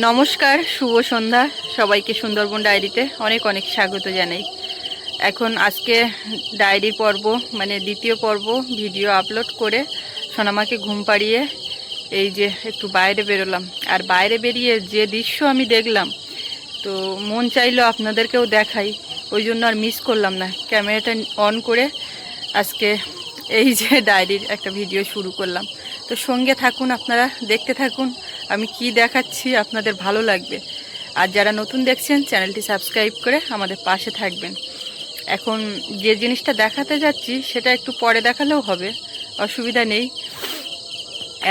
নমস্কার, শুভ সন্ধ্যা সবাইকে। সুন্দরবন ডায়েরিতে অনেক অনেক স্বাগত জানাই। এখন আজকে ডায়েরি পর্ব মানে দ্বিতীয় পর্ব ভিডিও আপলোড করে সোনামাকে ঘুম পাড়িয়ে এই যে একটু বাইরে বেরোলাম। আর বাইরে বেরিয়ে যে দৃশ্য আমি দেখলাম, তো মন চাইলো আপনাদেরকেও দেখাই, ওই জন্য আর মিস করলাম না। ক্যামেরাটা অন করে আজকে এই যে ডায়েরির একটা ভিডিও শুরু করলাম। তো সঙ্গে থাকুন, আপনারা দেখতে থাকুন আমি কি দেখাচ্ছি, আপনাদের ভালো লাগবে। আর যারা নতুন দেখছেন চ্যানেলটি সাবস্ক্রাইব করে আমাদের পাশে থাকবেন। এখন যে জিনিসটা দেখাতে যাচ্ছি সেটা একটু পরে দেখালেও হবে, অসুবিধা নেই।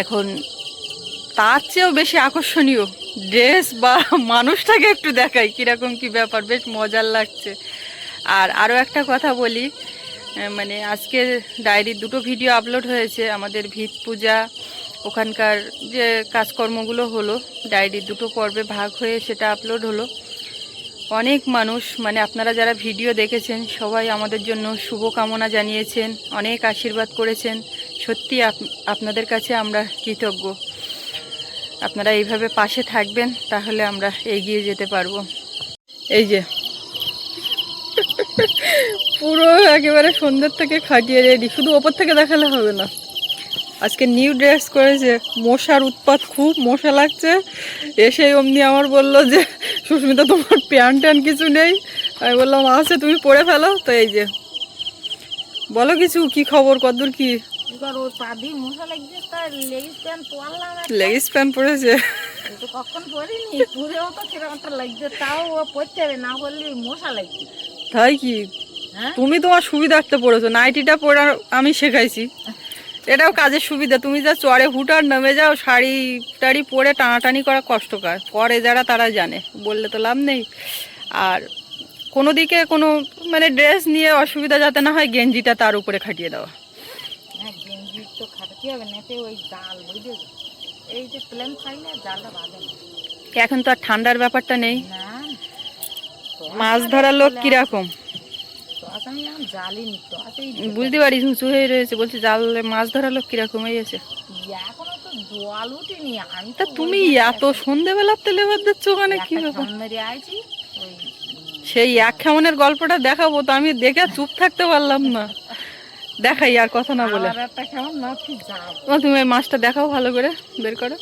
এখন তার চেয়েও বেশি আকর্ষণীয় ড্রেস বা মানুষটাকে একটু দেখাই কীরকম কি ব্যাপার, বেশ মজার লাগছে। আর আরও একটা কথা বলি, মানে আজকে ডায়েরির দুটো ভিডিও আপলোড হয়েছে। আমাদের ভিত পূজা, ওখানকার যে কাজকর্মগুলো হলো, ডায়েরির দুটো পর্বে ভাগ হয়ে সেটা আপলোড হলো। অনেক মানুষ, মানে আপনারা যারা ভিডিও দেখেছেন সবাই আমাদের জন্য শুভকামনা জানিয়েছেন, অনেক আশীর্বাদ করেছেন। সত্যি আপনাদের কাছে আমরা কৃতজ্ঞ। আপনারা এইভাবে পাশে থাকবেন, তাহলে আমরা এগিয়ে যেতে পারবো। এই যে পুরো একেবারে সন্ধ্যের থেকে খাটিয়ে রেডি, শুধু ওপর থেকে দেখালে হবে না। আজকে নিউ ড্রেস করেছে, মশার উৎপাত খুব, মশা লাগছে। এসেই অমনি আমার বললো যে সুস্মিতা তোমার প্যান্ট ট্যান্ট কিছু নেই। আমি বললাম আছে, তুমি পরে ফেলো। তো এই যে বলো কিছু, কি খবর, কতদূর কি? লেগিস প্যান্ট পরেছে, তাই কি? তুমি তোমার সুবিধার্থে পড়েছো, নাইটিটা পরে আমি শেখাইছি, এটাও কাজের সুবিধা। তুমি যা চড়ে হুটার নেমে যাও, শাড়ি টাড়ি পরে টানাটানি করা কষ্টকর, পরে যারা তারা জানে, বললে তো লাভ নেই। আর কোনো দিকে কোনো মানে ড্রেস নিয়ে অসুবিধা যাতে না হয়, গেঞ্জিটা তার উপরে খাটিয়ে দেওয়া। গেঞ্জি তো খাটাতে হবে না, ওই জাল বুঝে, এই যে প্লেন থাকলে জালটা বাঁধে না। এখন তো আর ঠান্ডার ব্যাপারটা নেই। মাছ ধরার লোক কিরকম বুঝতে পারি, উঁচু হয়ে রয়েছে, বলছি জালে মাছ ধরার লোক কিরকম হয়েছে। তা তুমি এত সন্ধ্যেবেলাতে লেবার দিচ্ছ ওখানে, কি ব্যাপার? সেই এক খেমনের গল্পটা দেখাবো তো, আমি দেখে চুপ থাকতে পারলাম না। দেখাই আর কথা না বলে। তুমি ওই মাছটা দেখাও, ভালো করে বের করো।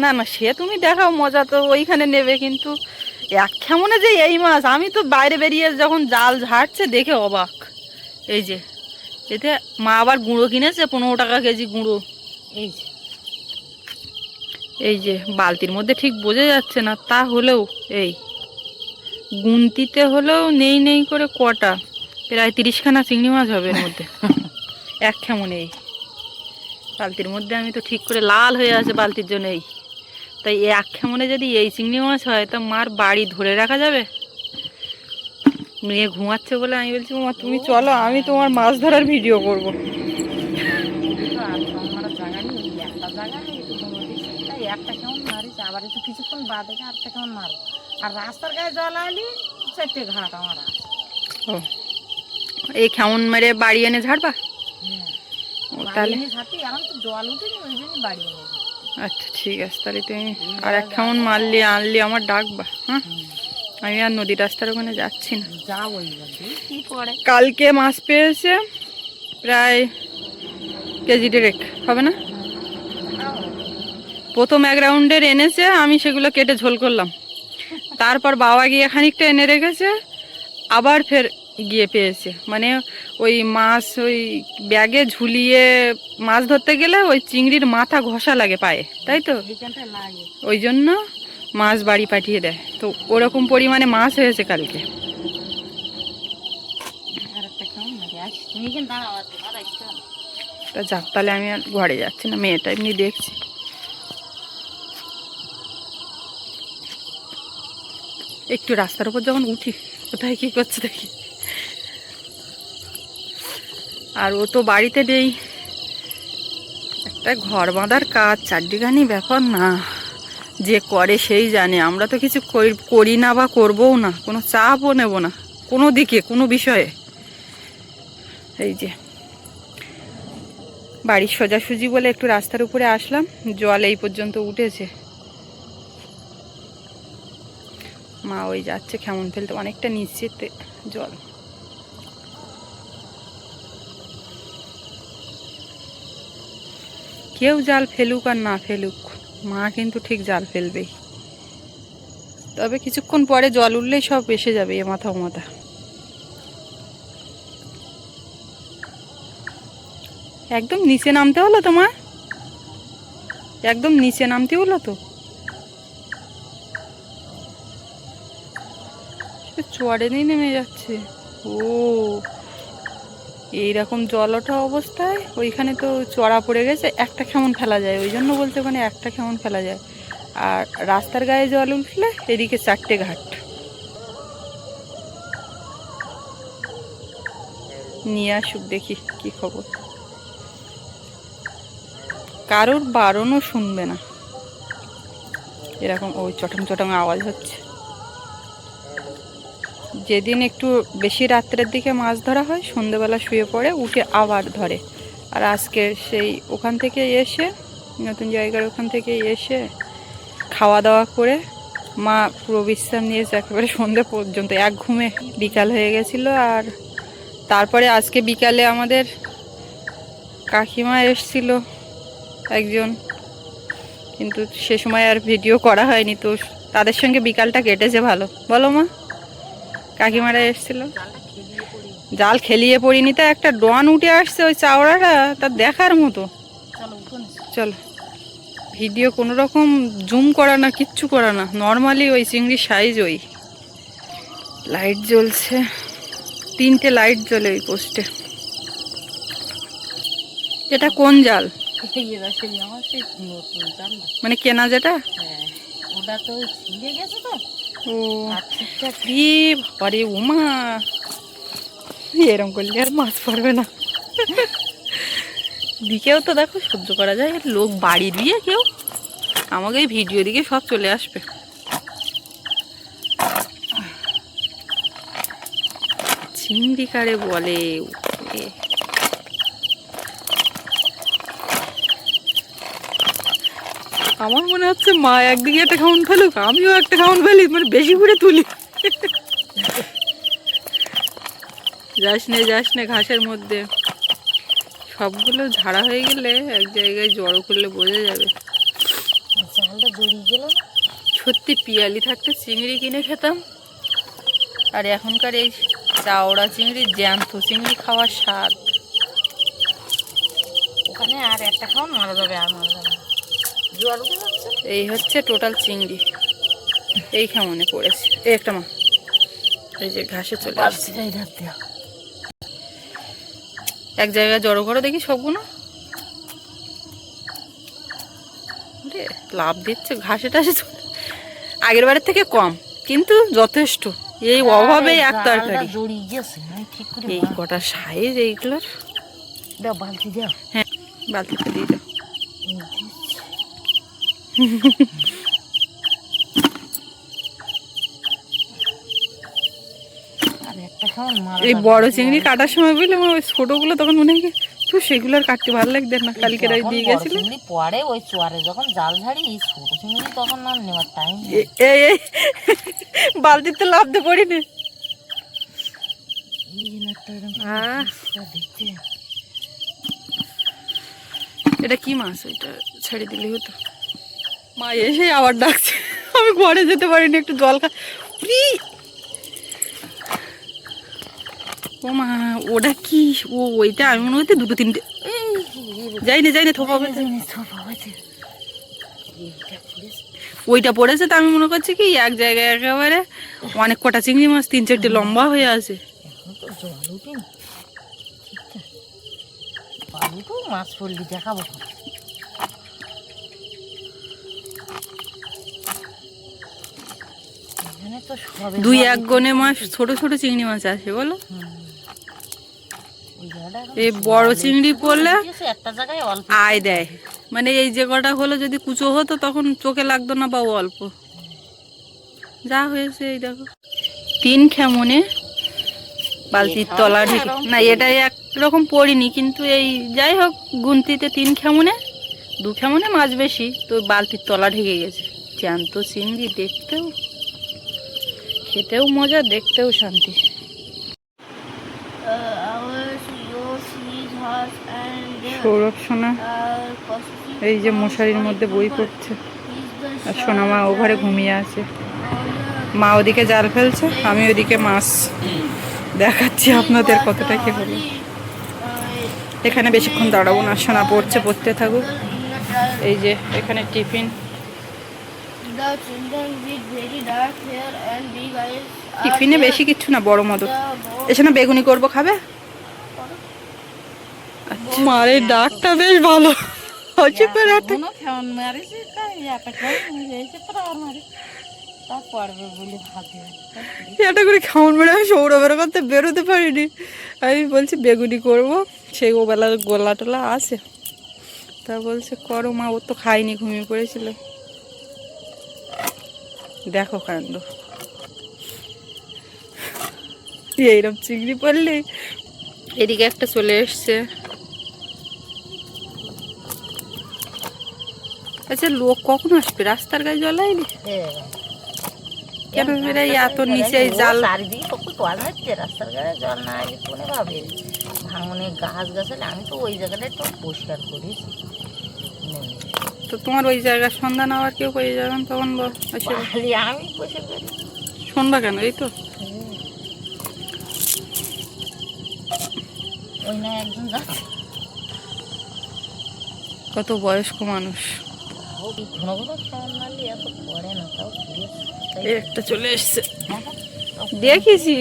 না না, সে তুমি দেখাও, মজা তো ওইখানে নেবে, কিন্তু এক খেমনে যে এই মাছ, আমি তো বাইরে বেরিয়ে যখন জাল ঝাড়ছে দেখে অবাক। এই যে এতে মা আবার গুঁড়ো কিনেছে, 15 টাকা কেজি গুঁড়ো। এই যে বালতির মধ্যে ঠিক বোঝা যাচ্ছে না, তা হলেও এই গুনতিতে হলেও নেই নেই করে কটা, প্রায় 30খানা চিংড়ি মাছ হবে এর মধ্যে এক খেমনে। এই বালতির মধ্যে আমি তো ঠিক করে লাল হয়ে আছে বালতির জন্য। এই তাই এক খেমনে যদি এই চিংড়ি মাছ হয়, তা মার বাড়ি ধরে রাখা যাবে? মেয়ে ঘুমাচ্ছে বলে আমি বলছি মা তুমি চলো, আমি তোমার মাছ ধরার ভিডিও করবো। একটা কেমন মারিস, আবার একটু কিছুক্ষণ বাদে আরেকটা কেমন মারো, আর রাস্তার গায়ে জল আলি 4টে ঘাট আমার আছে। ও, এই কেমন মেরে বাড়ি এনে ঝাড়বা? তাহলে জল উঠেনি, ওই জন্য বাড়ি এনে। আচ্ছা ঠিক আছে, তাহলে তুমি আর এক কেমন মারলি আনলি আমার ডাকবা। হ্যাঁ, আমি আর নদী রাস্তার ওখানে যাচ্ছি না। কালকে মাছ পেয়েছে প্রায় কেজি 1.5 হবে না। প্রথম 1 রাউন্ডের এনেছে, আমি সেগুলো কেটে ঝোল করলাম। তারপর বাবা গিয়ে খানিকটা এনে রেখেছে, আবার ফের গিয়ে পেয়েছে। মানে ওই মাছ ওই ব্যাগে ঝুলিয়ে মাছ ধরতে গেলে ওই চিংড়ির মাথা ঘষা লাগে পায়ে, তাই তো ওই জন্য মাছ বাড়ি পাঠিয়ে দেয়। তো ওরকম পরিমাণে মাছ হয়েছে কালকে। তা যাক, তাহলে আমি আর ঘরে যাচ্ছি না, মেয়েটা এমনি দেখছি। একটু রাস্তার উপর যখন উঠি, কোথায় কি করছে দেখি। আর ও তো বাড়িতে নেই, একটা ঘর বাঁধার কাজ চারটিখানি ব্যাপার না, যে করে সেই জানে। আমরা তো কিছু করি না বা করবও না, কোনো চাপও নেব না কোনো দিকে কোনো বিষয়ে। এই যে বাড়ির সোজাসুজি বলে একটু রাস্তার উপরে আসলাম, জল এই পর্যন্ত উঠেছে। মা ওই যাচ্ছে কেমন ফেলতে, অনেকটা নিচেতে জল। কেউ জাল ফেলুক আর না ফেলুক, মা কিন্তু ঠিক জাল ফেলবেই। তবে কিছুক্ষণ পরে জল উঠলেই সব এসে যাবে এ মাথা ও মাথা। একদম নিচে নামতে হলো তো মা, একদম নিচে নামতে হলো তো। চড়ে নেই নেমে যাচ্ছে। ও এইরকম জল ওঠা অবস্থায় ওইখানে তো চড়া পড়ে গেছে, একটা কেমন ফেলা যায়, ওই জন্য বলতে ওখানে একটা কেমন ফেলা যায়। আর রাস্তার গায়ে জল উঠলে এদিকে 4টে ঘাট। নিয়ে আসুক দেখি কি খবর। কারোর বারণও শুনবে না, এরকম ওই চটং চটং আওয়াজ হচ্ছে। যেদিন একটু বেশি রাত্রের দিকে মাছ ধরা হয়, সন্ধ্যেবেলা শুয়ে পড়ে, উঠে আবার ধরে। আর আজকে সেই ওখান থেকে এসে, নতুন জায়গার ওখান থেকে এসে খাওয়া দাওয়া করে মা পুরো বিশ্রাম নিয়েছে একেবারে সন্ধ্যে পর্যন্ত, এক ঘুমে বিকাল হয়ে গেছিলো। আর তারপরে আজকে বিকালে আমাদের কাকিমা এসছিল একজন, কিন্তু সে সময় আর ভিডিও করা হয়নি। তো তাদের সঙ্গে বিকালটা কেটেছে ভালো, বলো মা? কাকিমারা এসছিল, জাল খেলিয়ে পড়িনি, তা একটা ডন উঠে আসছে ওই চাওড়াটা, তা দেখার মতো। চলো, ভিডিও কোনো রকম জুম করা না, কিচ্ছু করা না, নর্মালি ওই চিংড়ির সাইজ। ওই লাইট জ্বলছে, 3টে লাইট জ্বলে ওই পোস্টে। এটা কোন জাল? মানে কেনা যেটা? ওটা তো ছিঁড়ে গেছে তো। ও আরে উমা, এরম করলে আর মাছ পড়বে না। দিকেও তো দেখো সহ্য করা যায়, লোক বাড়ি দিয়ে কেউ আমাকে এই ভিডিও দিকে সব চলে আসবে। চিংড়ি কারে বলে? আমার মনে হচ্ছে মা একদিকে একটা খাউন ফেলুক, আমিও একটা খাউন ফেলি, মানে বেশি করে তুলি। যাস নে ঘাসের মধ্যে। সবগুলো ঝাড়া হয়ে গেলে এক জায়গায় জড়ো করলে বোঝা যাবে। জালটা জড়িয়ে গেল। সত্যি পিয়ালি থাকতে চিংড়ি কিনে খেতাম, আর এখনকার এই চাওড়া চিংড়ি, জ্যান্ত চিংড়ি খাওয়ার স্বাদ। ওখানে আর একটা খাওয়া মারা যাবে, আর মারা যাবে। এই হচ্ছে টোটাল চিংড়ি, এই কেমনে পড়েছে। এই একটা মা, এই যে ঘাসে চলে আসছে। এক জায়গায় জড়ো করো দেখি সবগুলো। লাভ দিচ্ছে ঘাসে টাসে, আগের বারের থেকে কম কিন্তু যথেষ্ট। এই অভাবে এক তরকারি। এই কটা সাইজ এইগুলোর। বালতি দাও। হ্যাঁ, বালতিতে দিয়ে দাও। এই বড় চিংড়ি কাটার সময় বুঝলে আমার ওই ছোটগুলো তখন মনে হয় তো সেগুলো আর কাটতে ভালো লাগবে না। কালকে দিয়ে গেছিল পরে ওই চোয়ারে যখন জাল ঝাড়ি ছোট চিংড়ি তখন না নেওয়ার টাইম। এই বালতিতে লাফতে পড়িনি। এটা কি মাছ? ওইটা ছেড়ে দিলে হতো। মা এসে আবার ডাকছে, আমি ঘরে যেতে পারিনি, একটু জল খা। ও মা, ওটা কি? ও ওইটা আমি মনে হচ্ছে 2-3টে। যাইনি থোপা হবে। ওইটা পড়েছে, তো আমি মনে করছি কি এক জায়গায় একেবারে অনেক কটা চিংড়ি মাছ 3-4টে লম্বা হয়ে আছে। মাছ পড়লি দেখাবো। 2-1 গনে মাছ, ছোট ছোট চিংড়ি মাছ আছে বলো। এই বড় চিংড়ি পড়লে আয় দেয়, মানে এই যে কটা হলো যদি কুচো হতো তখন চোখে লাগতো না, বা অল্প যা হয়েছে। এই দেখো 3 খেমনে বালতির তলা ঢেকে না, এটাই একরকম পড়িনি, কিন্তু এই যাই হোক গুনতিতে 3 খেমনে 2 খেমনে মাছ বেশি, তো বালতির তলা ঢেকে গেছে। জ্যান্ত চিংড়ি, দেখতেও খেতেও মজা, দেখতেও শান্তি। সৌরভ সোনা এই যে মশারির মধ্যে বই পড়ছে, আর সোনা মা ও ঘরে ঘুমিয়ে আছে। মা ওদিকে জাল ফেলছে, আমি ওদিকে মাছ দেখাচ্ছি আপনাদের কতটা কি হলো। এখানে বেশিক্ষণ দাঁড়াবো না, সোনা পড়তে থাকুক। এই যে এখানে টিফিন, টিফিনে বেশি কিচ্ছু না, বড় মতো। এসে না বেগুনি করবো, খাবে? আচ্ছা, মারের ডাকটা বেশ ভালো হচ্ছে। এটা করে খাওয়ান মেরে আমি সৌরভের করতে বেরোতে পারিনি। আমি বলছি বেগুনি করবো, সেই ও বেলা গোলা টোলা আছে, তা বলছে করো মা, ও তো খাইনি, ঘুমিয়ে পড়েছিল। দেখো কাণ্ড, এইরকম চিংড়ি পড়লে। এদিকে একটা চলে এসছে। আচ্ছা, লোক কখন আসবে? রাস্তার গায়ে জল আইনি কেন? এরা এত নিচে জাল, রাস্তার গায়ে জল না আগে কোনে ভাবে ভাঙনে গাছ গাছালে আমি তো ওই জায়গাটা একটু পরিষ্কার করিস। তো তোমার ওই জায়গার সন্ধান আবার কেউ পেয়ে যাবেন, তখন আমি পরিষ্কার করি। শুনবা কেন? এই তো ওই না একজন যাচ্ছে, কত বয়স্ক মানুষ, ঘন ঘন খাওয়ার মারলে এত পড়ে না, তাও এই একটা চলে এসছে। দেখেছি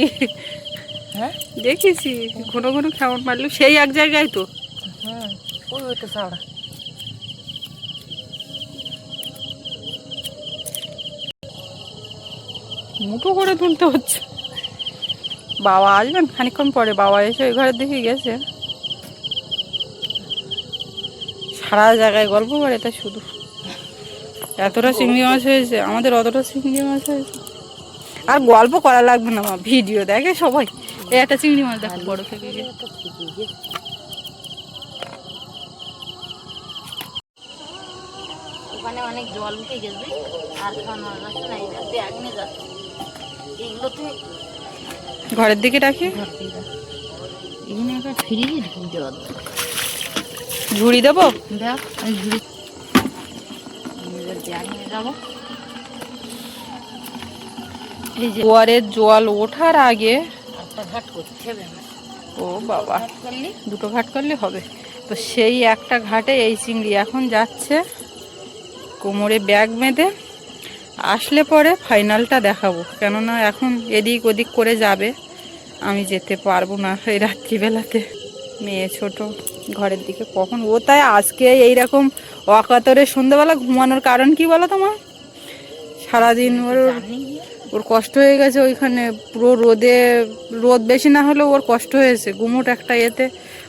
হ্যাঁ দেখেছি, ঘন ঘন খাওয়ার মারলো সেই এক জায়গায় তো। হুম, ওই ওইটা চাওড়া। মুঠো করে তুলতে হচ্ছে। বাবা আসবেন খানিকক্ষণ পরে, বাবা এসে ওই ঘরের দিকে গেছে। সারা জায়গায় গল্প করে, তা শুধু এতটা চিংড়ি মাছ হয়েছে, আমাদের অতটা চিংড়ি মাছ হয়েছে। আর গল্প করা লাগবে না, মা ভিডিও দেখে সবাই। এই একটা চিংড়ি মাছ দেখো, বড় থেকে ওখানে অনেক জল উঠে গেছে, আর খাওয়ানো যাচ্ছে না, ব্যাগ নিয়ে যাচ্ছে। এগুলোতে ঘরের দিকে রাখি, এখানে একটা ফ্রিজে ঢুকে দেওয়ার ঝুড়ি দেবো। দেখ আমি ঝুড়ি ব্যাগ নিয়ে যাবো। এই যে জোয়ারের জল ওঠার আগে একটা ঘাট করতে হবে। ও বাবা, দুটো ঘাট করলে হবে। তো সেই একটা ঘাটে এই চিংড়ি এখন যাচ্ছে, কোমরে ব্যাগ বেঁধে। আসলে পরে ফাইনালটা দেখাবো, কেননা এখন এদিক ওদিক করে যাবে, আমি যেতে পারবো না এই রাত্রিবেলাতে। মেয়ে ছোট, ঘরের দিকে কখন ও, তাই আজকে এইরকম অকাতরে সন্ধ্যাবেলা ঘুমানোর কারণ কি বলো তোমার? সারাদিন ওর কষ্ট হয়ে গেছে ওইখানে, পুরো রোদে, রোদ বেশি না হলেও ওর কষ্ট হয়েছে। গুমোট একটা এতে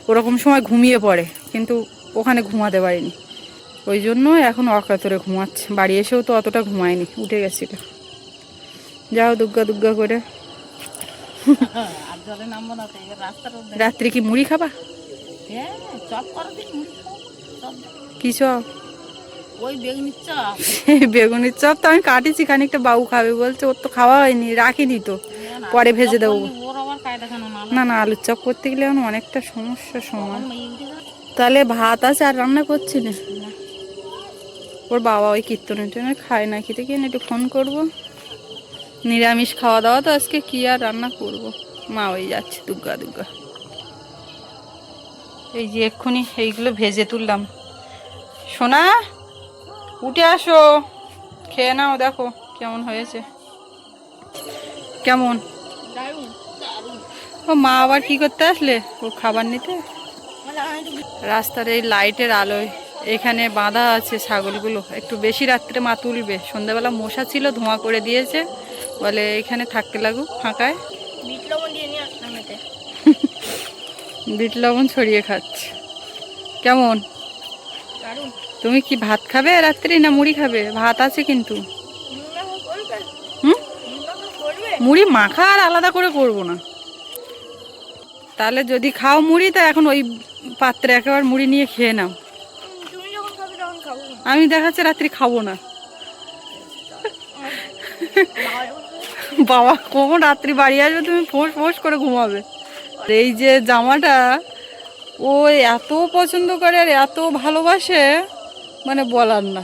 ওরকম সময় ঘুমিয়ে পড়ে, কিন্তু ওখানে ঘুমাতে পারিনি, ওই জন্য এখন অকাতরে ঘুমাচ্ছে। বাড়ি এসেও তো অতটা ঘুমায়নি, উঠে গেছিল। যাও দুগ্গা দুগ্গা করে। রাত্রে কি মুড়ি খাবা? কি চপ? ওই বেগুনির চপ। বেগুনির চপ তো আমি কাটিছি খানিকটা, বাবু খাবে বলছে, ওর তো খাওয়া হয়নি, রাখিনি তো, পরে ভেজে দেবো। না না, আলুর চপ করতে গেলে এখন অনেকটা সমস্যার সময়। তাহলে ভাত আছে, আর রান্না করছি না। ওর বাবা ওই কীর্তনে টেনে খায় না, খেতে গিয়ে একটু ফোন করবো। নিরামিষ খাওয়া দাওয়া তো আজকে, কি আর রান্না করব। মা ওই যাচ্ছে দুগ্গা দুগ্গা। এই যে এক্ষুনি এইগুলো ভেজে তুললাম। সোনা উঠে আসো, খেয়ে নাও, দেখো কেমন হয়েছে। কেমন? ও মা আবার কি করতে আসলে? ও খাবার নিতে। রাস্তার এই লাইটের আলোয় এখানে বাঁধা আছে ছাগলগুলো, একটু বেশি রাত্রে মা তুলবে। সন্ধ্যাবেলা মশা ছিল, ধোঁয়া করে দিয়েছে, বলে এখানে থাকতে লাগুক ফাঁকায়। বিট লবণ দিয়ে নিয়ে আসলাম এতে। বিট লবণ ছড়িয়ে খাচ্ছে। কেমন? তুমি কি ভাত খাবে রাত্রি, না মুড়ি খাবে? ভাত আছে কিন্তু। হুম, মুড়ি মাখা আর আলাদা করে করবো না, তাহলে যদি খাও মুড়ি তা এখন ওই পাত্রে একেবারে মুড়ি নিয়ে খেয়ে নাও। তুমি যখন খাবে তখন খাবো। আমি দেখাচ্ছে রাত্রি খাবো না। বাবা কখন রাত্রি বাড়ি আসবে তুমি ফোঁস ফোঁস করে ঘুমাবে। আর এই যে জামাটা ও এত পছন্দ করে আর এত ভালোবাসে মানে বলার না।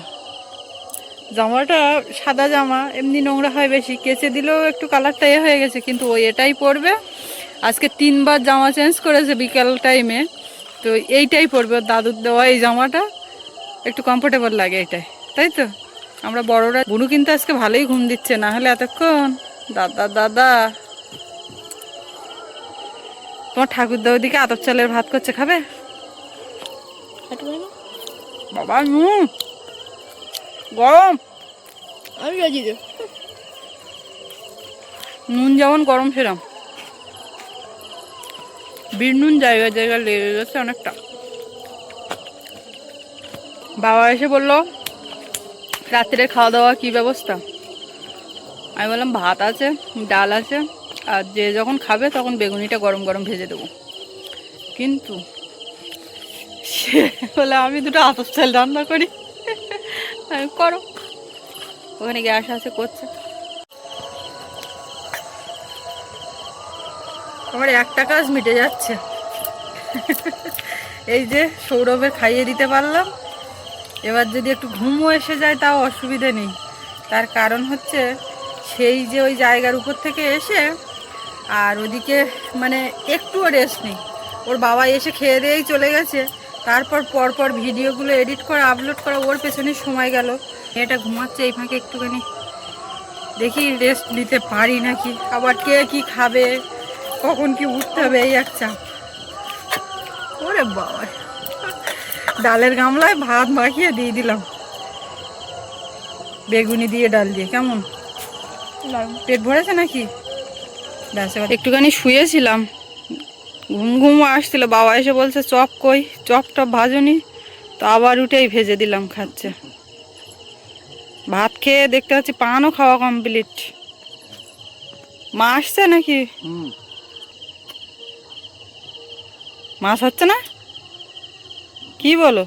জামাটা সাদা জামা, এমনি নোংরা হয় বেশি, কেচে দিলেও একটু কালারটা হয়ে গেছে, কিন্তু ও এটাই পরবে। আজকে 3 বার জামা চেঞ্জ করেছে বিকাল টাইমে, তো এইটাই পরবে। ওর দাদুর দেওয়া এই জামাটা একটু কমফোর্টেবল লাগে এটাই, তাই তো। আমরা বড়রা, বুনু কিন্তু আজকে ভালোই ঘুম দিচ্ছে, না হলে এতক্ষণ দাদা দাদা। তোমার ঠাকুরদা ওদিকে আতপ চালের ভাত করছে, খাবে? বাবা গরম, আমি রাজি দে। নুন যেমন গরম সেরম, বীর নুন জায়গায় জায়গায় লেগে গেছে অনেকটা। বাবা এসে বললো রাত্রে খাওয়া দাওয়া কি ব্যবস্থা। আমি বললাম ভাত আছে, ডাল আছে, আর যে যখন খাবে তখন বেগুনিটা গরম গরম ভেজে দেবো। কিন্তু সে বলে আমি দুটো আতপ চাল রান্না করি। আমি করো, ওখানে গ্যাস আছে, করছে। আমার একটা কাজ মিটে যাচ্ছে, এই যে সৌরভের খাইয়ে দিতে পারলাম। এবার যদি একটু ঘুমও এসে যায় তাও অসুবিধে নেই, তার কারণ হচ্ছে সেই যে ওই জায়গার উপর থেকে এসে আর ওদিকে মানে একটুও রেস্ট নেই। ওর বাবা এসে খেয়ে দিয়েই চলে গেছে, তারপর পরপর ভিডিওগুলো এডিট করা আপলোড করা ওর পেছনে সময় গেল। এটা ঘুমাচ্ছে, এই ফাঁকে একটুখানি দেখি রেস্ট নিতে পারি নাকি। আবার কে কি খাবে, কখন কি উঠতে হবে, এই এক চাপ। ওরে বাবা, ডালের গামলায় ভাত মাখিয়ে দিয়ে দিলাম, বেগুনি দিয়ে ডাল দিয়ে। কেমন পেট ভরেছে নাকি? ব্যাস, এবার একটুখানি শুয়েছিলাম, ঘুম ঘুম আসছিল। বাবা এসে বলছে চপ কই, চপটা ভাজুনি, তো আবার উঠেই ভেজে দিলাম, খাচ্ছে। ভাত খেয়ে দেখতে পাচ্ছি পানও খাওয়া কমপ্লিট। মা আসছে নাকি? মাছ হচ্ছে না কি বলো?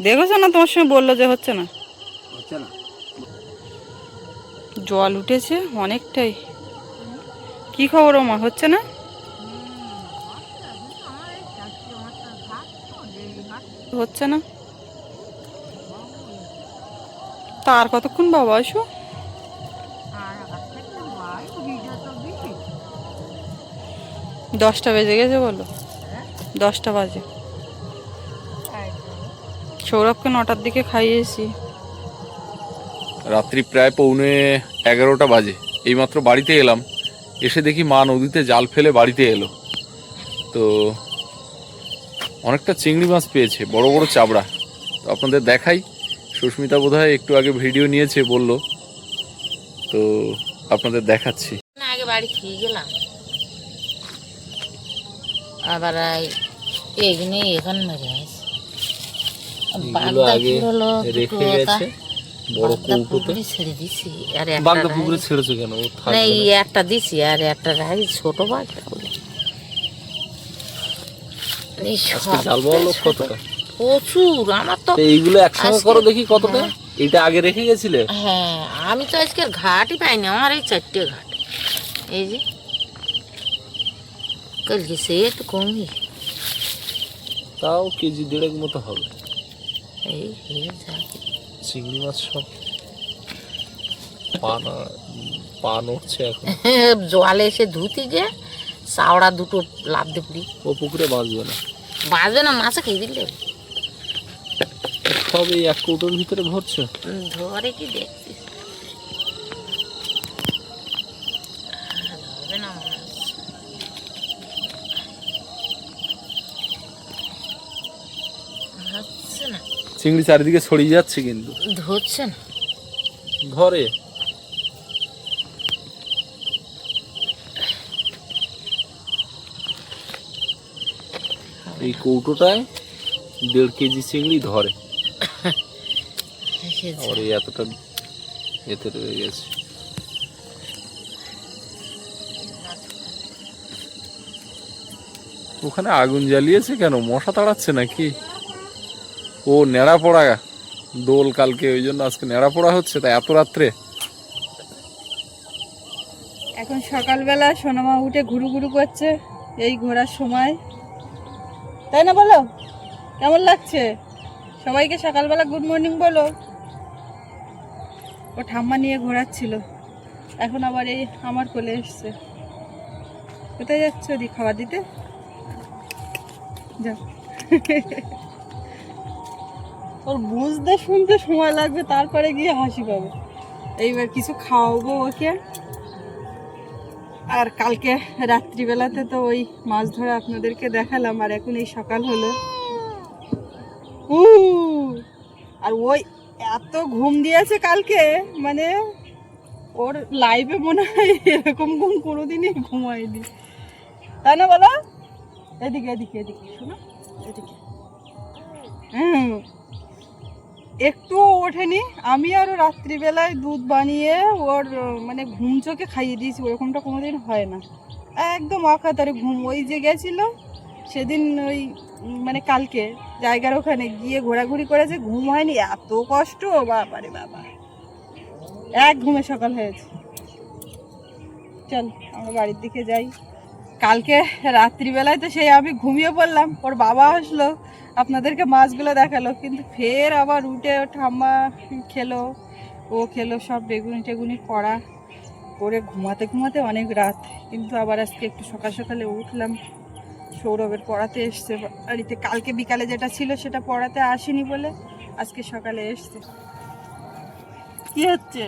দেখেছো না, তোমার সঙ্গে বললো যে হচ্ছে না। জল উঠেছে অনেকটাই। কি খবর ও মা, হচ্ছে না? হচ্ছে না তা আর কতক্ষণ বাবা আসো? 10টা বেজে গেছে বলো, 10টা বাজে। সৌরভকে 9টার দিকে খাইয়েছি। রাত্রি প্রায় 11:15 বাজে। এইমাত্র বাড়িতে এলাম, এসে দেখি মা নদীতে জাল ফেলে বাড়িতে এলো। তো অনেকটা চিংড়ি মাছ পেয়েছে, বড় বড় চাবড়া। তো আপনাদের দেখাই। সুস্মিতা বোধহয় একটু আগে ভিডিও নিয়েছে বলল, তো আপনাদের দেখাচ্ছি। আগে বাড়ি খেয়ে গেলাম, আবার এইখানে এখন মেরে আসে। বাগদা হলো রেখে গেছে বড় কৌটোতে। ছেড়ে দিছি, আর বাগদা পুকুরে ছেড়েছো কেন? ও থাকবে এই না। একটা দিছি, আর একটা রাখি ছোট বাগদা বলে। আজকে জাল বলো কতটা? প্রচুর। আমার তো এইগুলো একসঙ্গে করো দেখি কতটা। এটা আগে রেখে গেছিলে? হ্যাঁ, আমি তো আজকে ঘাটই পাইনি, আমার এই 4টে ঘাট। এই যে কালকে সে একটু কমই, তাও কেজি 1.5 মতো হবে। এই চিংড়ি মাছ সব পা নড়ছে এখন। জলে এসে ধুতি যে চাওড়া দুটো লাভ দিয়ে ও পুকুরে বাঁচবে না, বাঁচবে না, মাছে খেয়ে দিলে সব এই এক কৌটোর ভিতরে ভরছে। ধরে কি দেখছিস? ধরবে না মাছ। হচ্ছে না, চিংড়ি চারিদিকে ছড়িয়ে যাচ্ছে কিন্তু ধরছে না। ধরে এই কৌটোটায় 1.5 কেজি চিংড়ি ধরে। আর এই এতটা এতে রয়ে গেছে। ওখানে আগুন জ্বালিয়েছে কেন? মশা তাড়াচ্ছে নাকি? ও ন্যাড়া পড়া দোল কালকে, ওই জন্য আজকে ন্যাড়া পড়া হচ্ছে, তাই এত রাত্রে। এখন সকালবেলা সোনামা উঠে ঘুরু ঘুরু করছে, এই ঘোরার সময়, তাই না? বলো কেমন লাগছে? সবাইকে সকালবেলা গুড মর্নিং বলো। ও ঠাম্মা নিয়ে ঘোরাচ্ছিল, এখন আবার এই আমার কোলে এসছে। কোথায় যাচ্ছে? ওদিকে খাবার দিতে যাও। ওর বুঝতে শুনতে সময় লাগবে, তারপরে গিয়ে হাসি পাবে। এইবার কিছু খাওয়াবো ওকে। আর কালকে রাত্রিবেলাতে তো ওই মাছ ধরা আপনাদেরকে দেখালাম, আর এখন এই সকাল হলো। আর ওই এত ঘুম দিয়েছে কালকে, মানে ওর লাইফে মনে হয় এরকম ঘুম কোনোদিনই ঘুমায়নি, তাই না বলো? এদিকে এদিকে এদিকে শোনো, এদিকে। একটু ওঠেনি। আমি আরও রাত্রিবেলায় দুধ বানিয়ে ওর মানে ঘুম চোখে খাইয়ে দিয়েছি, ওরকমটা কোনোদিন হয় না। একদম অকাতারে ঘুম। ওই যে গেছিল সেদিন, ওই মানে কালকে জায়গার ওখানে গিয়ে ঘোরাঘুরি করেছে, ঘুম হয়নি, এত কষ্ট বাবারে বাবা। এক ঘুমে সকাল হয়েছে। চল আমরা বাড়ির দিকে যাই। কালকে রাত্রিবেলায় তো সেই আমি ঘুমিয়ে পড়লাম, ওর বাবা আসলো, আপনাদেরকে মাছগুলো দেখালো, কিন্তু ফের আবার উঠে ঠাম্মা খেলো, ও খেলো, সব বেগুনি টেগুনি করা করে ঘুমাতে ঘুমাতে অনেক রাত। কিন্তু আবার আজকে একটু সকাল সকালে উঠলাম, সৌরভের পড়াতে এসছে বাড়িতে। কালকে বিকালে যেটা ছিল সেটা পড়াতে আসেনি বলে আজকে সকালে এসছে। কি হচ্ছে?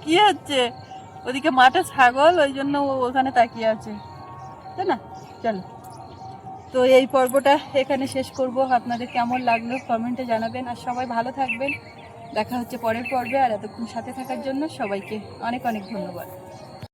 কি হচ্ছে? ওদিকে মাঠে ছাগল, ওই জন্য ও ওখানে তাকিয়ে আছে, তাই না? চলো, তো এই পর্বটা এখানে শেষ করব। আপনাদের কেমন লাগলো কমেন্টে জানাবেন, আর সবাই ভালো থাকবেন। দেখা হচ্ছে পরের পর্বে। আর এতক্ষণ সাথে থাকার জন্য সবাইকে অনেক অনেক ধন্যবাদ।